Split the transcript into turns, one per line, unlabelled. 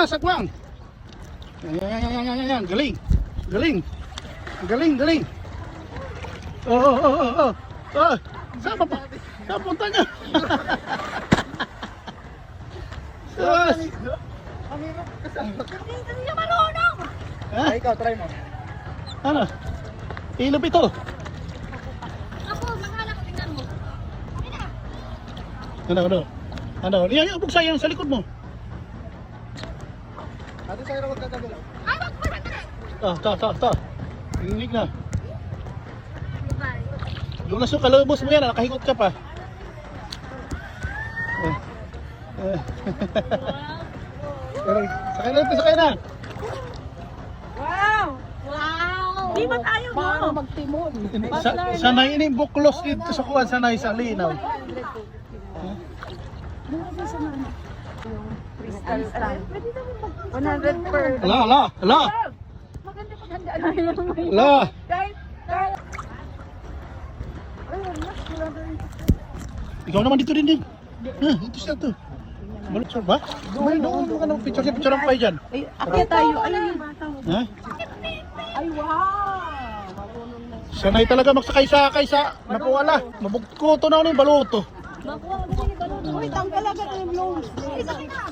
sa kuwan. Yan. Galing. Galing. Oh. Saan pa? Saan punta niya?
Hindi niya marunong.
Ha?
Ikaw, try mo.
Ano? Ilop ito.
Ako, mahala ko, tingnan mo.
Ano? Yan, buksan yan sa likod mo.
Ate, sa'yo huwag kakagalaw.
Ay, wag mo na.
Ta. Tingnig na.
Bye.
Yung nasa kalabos mo yan, nakahingot ka pa. Sakay na.
Wow! Di ba tayo mo?
Paano magtimon?
Sanay ini buklos dito sa kuwan, sanay sa linaw.
Crystal style. 100 per.
Ala. Ala. Ikaw naman dito din. Ito siya to. Malutsor ba? Doon ka ng picture ang pay dyan.
Ay, akyat tayo. Ay,
Ha?
ay, wow! Marunong na.
Sanay talaga magsakay-sakay sa napuwala. Mabugko to na ako ng baluto.
Makuha mo kasi ni Baluto. Uy, tanggal agad yung nose. Ay, sakit na.